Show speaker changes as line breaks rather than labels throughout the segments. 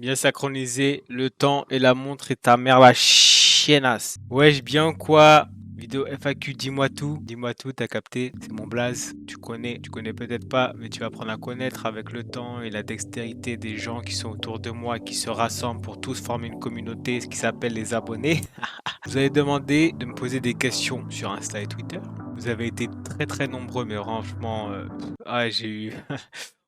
Bien synchronisé, le temps et la montre et ta mère la chiennasse. Wesh, bien quoi? Vidéo FAQ, dis-moi tout, t'as capté, c'est mon blaze, tu connais peut-être pas, mais tu vas apprendre à connaître avec le temps et la dextérité des gens qui sont autour de moi, qui se rassemblent pour tous former une communauté, ce qui s'appelle les abonnés. Vous avez demandé de me poser des questions sur Insta et Twitter. Vous avez été très nombreux, mais franchement, j'ai eu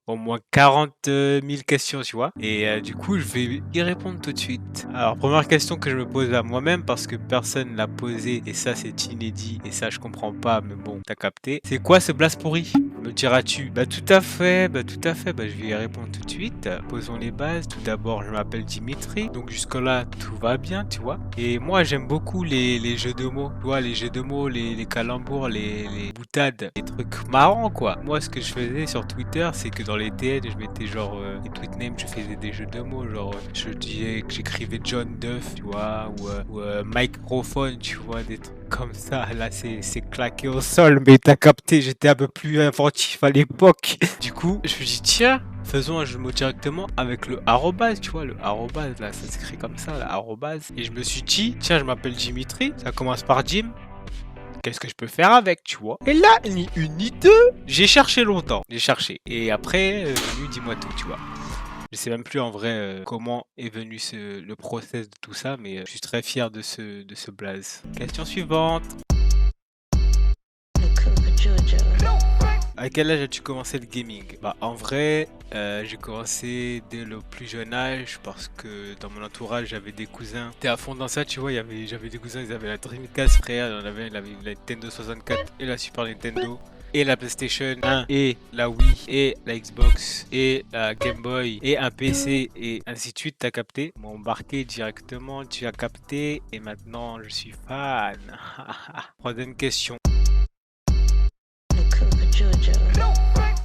au moins 40 000 questions, tu vois. Et du coup, je vais y répondre tout de suite. Alors, première question que je me pose à moi-même, parce que personne l'a posée, et ça, c'est inédit, et ça, je comprends pas, mais bon, t'as capté. C'est quoi ce blast pourri? Me diras-tu? Bah tout à fait, bah je vais y répondre tout de suite. Posons les bases. Tout d'abord, je m'appelle Dimitri, donc jusque-là, tout va bien, tu vois. Et moi, j'aime beaucoup les jeux de mots, tu vois, les jeux de mots, les calembours, les boutades, les trucs marrants, quoi. Moi, ce que je faisais sur Twitter, c'est que dans les TN, je mettais genre les tweet names, je faisais des jeux de mots, genre je disais que j'écrivais John Duff, tu vois, ou microphone, tu vois, des trucs comme ça. Là, c'est claqué au sol, mais t'as capté, j'étais un peu plus inventif à l'époque. Du coup, je me dis, tiens, faisons un jeu de mots directement avec le arrobase, tu vois, le arrobase, là, ça s'écrit comme ça, le arrobase. Et je me suis dit, tiens, je m'appelle Dimitri, ça commence par Jim. Qu'est-ce que je peux faire avec, tu vois? Et là, ni une ni deux, j'ai cherché longtemps, j'ai cherché. Et après, venu, dis-moi tout, tu vois. Je sais même plus en vrai comment est venu le process de tout ça, mais je suis très fier de ce blaze. Question suivante. À quel âge as-tu commencé le gaming? Bah en vrai, j'ai commencé dès le plus jeune âge parce que dans mon entourage j'avais des cousins. T'es à fond dans ça, tu vois, j'avais des cousins, ils avaient la Dreamcast, frère, il avait la Nintendo 64 et la Super Nintendo. Et la PlayStation 1, et la Wii, et la Xbox, et la Game Boy, et un PC, et ainsi de suite, t'as capté? M'ont embarqué directement, tu as capté, et maintenant je suis fan. Troisième question.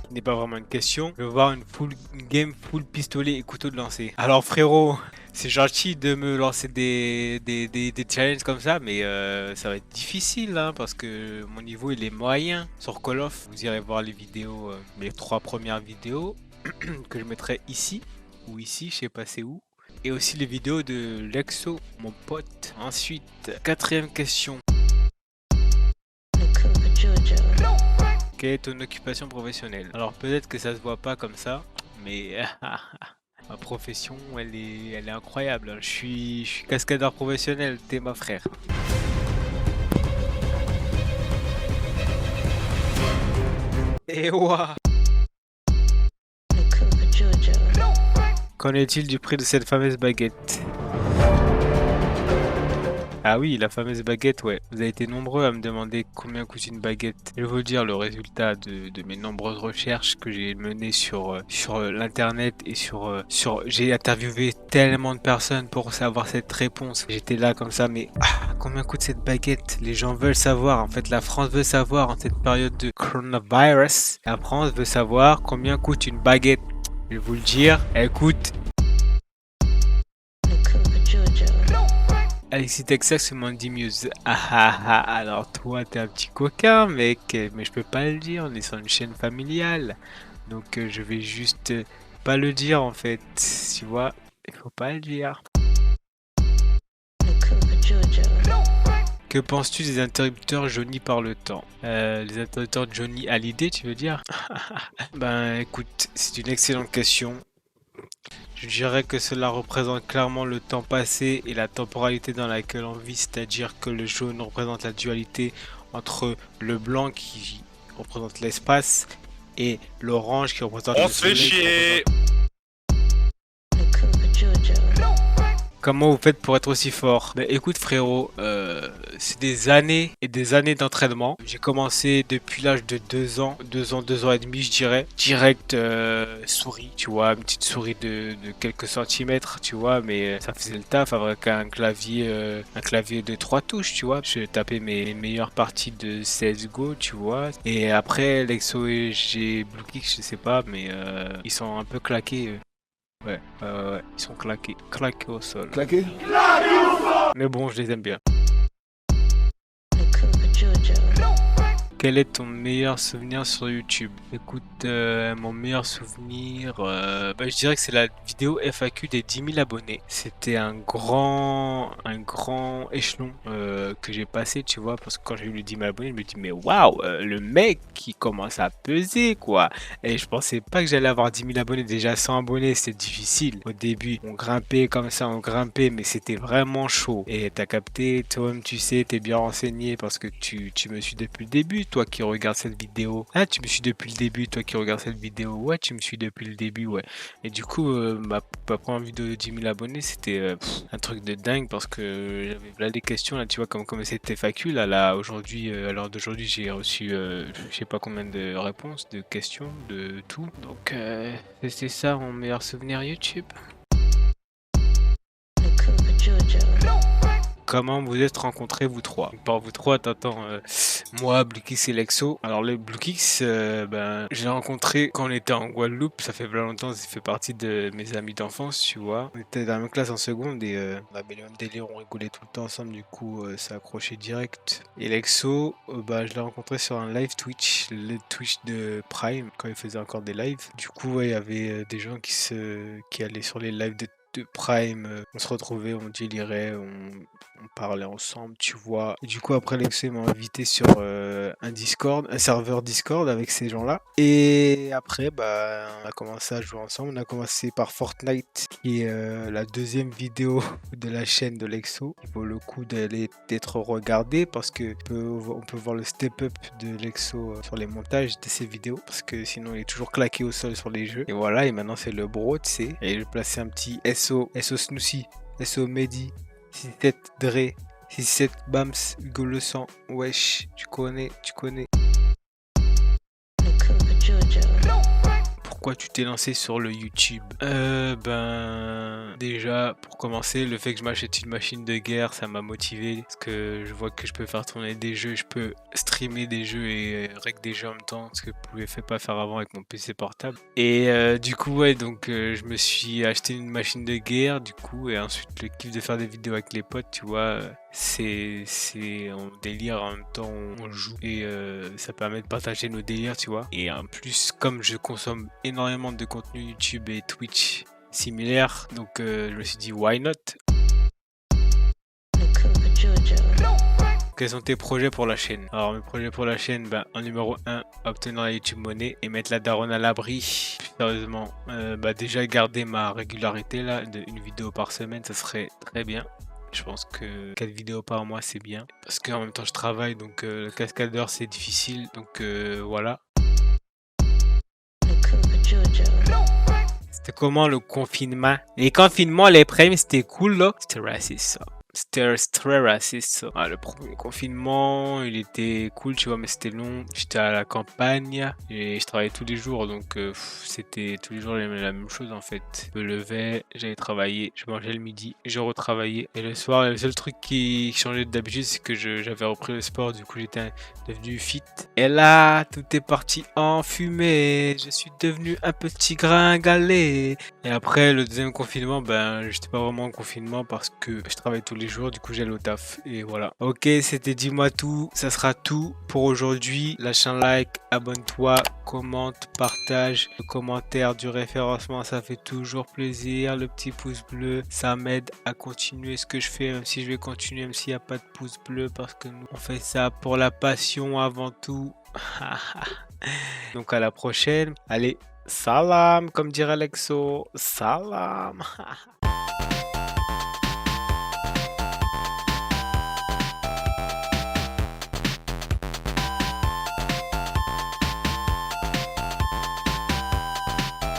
Ce n'est pas vraiment une question. Je veux voir une game full pistolet et couteau de lancer. Alors frérot, c'est gentil de me lancer des challenges comme ça, mais ça va être difficile hein, parce que mon niveau il est moyen sur Call of. Vous irez voir les vidéos, mes 3 premières vidéos que je mettrai ici ou ici, je sais pas c'est où. Et aussi les vidéos de Lexo, mon pote. Ensuite, quatrième question. Quelle est ton occupation professionnelle? Alors peut-être que ça se voit pas comme ça, mais ma profession elle est incroyable. Je suis cascadeur professionnel, t'es ma frère. Et ouah! Qu'en est-il du prix de cette fameuse baguette? Ah oui, la fameuse baguette, ouais. Vous avez été nombreux à me demander combien coûte une baguette. Je vais vous dire le résultat de mes nombreuses recherches que j'ai menées sur l'internet et j'ai interviewé tellement de personnes pour savoir cette réponse. J'étais là comme ça, mais combien coûte cette baguette? Les gens veulent savoir. En fait, la France veut savoir en cette période de coronavirus. La France veut savoir combien coûte une baguette. Je vais vous le dire, elle coûte Alexis Texas ou Mandy Muse. Alors toi t'es un petit coquin mec, mais je peux pas le dire, on est sur une chaîne familiale. Donc je vais juste pas le dire en fait, tu vois, il faut pas le dire. Que penses-tu des interrupteurs jaunis par le temps? Les interrupteurs jaunis à l'idée tu veux dire? Ben écoute, c'est une excellente question. Je dirais que cela représente clairement le temps passé et la temporalité dans laquelle on vit, c'est-à-dire que le jaune représente la dualité entre le blanc qui représente l'espace et l'orange qui représente le soleil. On se fait chier! Comment vous faites pour être aussi fort? Bah écoute frérot, c'est des années et des années d'entraînement. J'ai commencé depuis l'âge de 2 ans, 2 ans et demi je dirais. Direct souris, tu vois, une petite souris de quelques centimètres, tu vois, mais ça faisait le taf avec un clavier de 3 touches, tu vois. Je tapais mes meilleures parties de CSGO, tu vois. Et après Lexo et j'ai Blue Kick, je sais pas, mais ils sont un peu claqués. Ouais, ils sont claqués au sol.
Claqué?
Mais bon, je les aime bien. Quel est ton meilleur souvenir sur YouTube? Écoute, mon meilleur souvenir, bah, je dirais que c'est la vidéo FAQ des 10 000 abonnés. C'était un grand échelon que j'ai passé, tu vois, parce que quand j'ai eu les 10 000 abonnés, je me dis, mais waouh, le mec qui commence à peser, quoi. Et je pensais pas que j'allais avoir 10 000 abonnés. Déjà 100 abonnés, c'était difficile. Au début, on grimpait comme ça, on grimpait, mais c'était vraiment chaud. Et t'as capté, toi-même, tu sais, t'es bien renseigné parce que tu me suis depuis le début, toi qui regardes cette vidéo. Ah, tu me suis depuis le début, toi qui regardes cette vidéo. Ouais, tu me suis depuis le début, ouais. Et du coup, ma première vidéo de 10 000 abonnés, c'était un truc de dingue parce que j'avais là des questions, là, tu vois, comme c'était FAQ, là, aujourd'hui, à l'heure d'aujourd'hui, j'ai reçu, je sais pas combien de réponses, de questions, de tout. Donc, c'est ça mon meilleur souvenir YouTube. Comment vous êtes rencontrés vous trois? Par vous trois, t'entends moi, Bluekix et Lexo. Alors le Bluekix, ben, je l'ai rencontré quand on était en Guadeloupe. Ça fait longtemps, ça fait partie de mes amis d'enfance, tu vois. On était dans la même classe en seconde et on avait le même délire, on rigolait tout le temps ensemble. Du coup, ça accrochait direct. Et Lexo, bah, je l'ai rencontré sur un live Twitch, le Twitch de Prime, quand il faisait encore des lives. Du coup, ouais, il y avait des gens qui allaient sur les lives de Prime, on se retrouvait, on délirait, on parlait ensemble, tu vois. Et du coup, après, Lexo m'a invité sur un Discord, un serveur Discord avec ces gens-là. Et après, bah, on a commencé à jouer ensemble. On a commencé par Fortnite, qui est la deuxième vidéo de la chaîne de Lexo. Il vaut le coup d'être regardé parce que on peut voir le step-up de Lexo sur les montages de ses vidéos. Parce que sinon, il est toujours claqué au sol sur les jeux. Et voilà, et maintenant, c'est le bro, tu sais. Et je plaçais un petit SO Snoozy, SO Mehdi, 6-7 Dre, 6-7 Bams, Hugo Le Sang, wesh, tu connais. Pourquoi tu t'es lancé sur le YouTube? Ben, déjà, pour commencer, le fait que je m'achète une machine de guerre, ça m'a motivé. Parce que je vois que je peux faire tourner des jeux, je peux streamer des jeux et rec des jeux en même temps. Ce que je pouvais pas faire avant avec mon PC portable. Et du coup, ouais, donc je me suis acheté une machine de guerre, du coup, et ensuite le kiff de faire des vidéos avec les potes, tu vois. C'est on délire en même temps on joue et ça permet de partager nos délires, tu vois. Et en plus, comme je consomme énormément de contenu YouTube et Twitch similaires, donc je me suis dit why not. Quels sont tes projets pour la chaîne? Alors mes projets pour la chaîne, ben, en numéro 1, obtenir la YouTube Money et mettre la daronne à l'abri. Sérieusement, bah, déjà garder ma régularité là, de une vidéo par semaine, ça serait très bien. Je pense que 4 vidéos par mois c'est bien. Parce qu'en même temps je travaille, donc le cascadeur c'est difficile. Donc voilà. C'était comment le confinement? Les confinements, les premiers, c'était cool là. C'était raciste ça. C'était très raciste ça. Ah, le premier confinement, il était cool, tu vois, mais c'était long. J'étais à la campagne et je travaillais tous les jours, donc c'était tous les jours la même chose en fait. Je me levais, j'allais travailler, je mangeais le midi, je retravaillais. Et le soir, le seul truc qui changeait d'habitude, c'est que j'avais repris le sport, du coup j'étais devenu fit. Et là, tout est parti en fumée. Je suis devenu un petit gringalet. Et après, le deuxième confinement, ben, j'étais pas vraiment en confinement parce que je travaille tous les jours, du coup j'allais au taf. Et voilà. Ok, c'était Dis-moi tout. Ça sera tout pour aujourd'hui. Lâche un like, abonne-toi, commente, partage. Le commentaire du référencement, ça fait toujours plaisir. Le petit pouce bleu, ça m'aide à continuer ce que je fais, même si je vais continuer, même s'il n'y a pas de pouce bleu, parce que nous, on fait ça pour la passion avant tout. Donc à la prochaine. Allez, salam, comme dirait Alexo. Salam.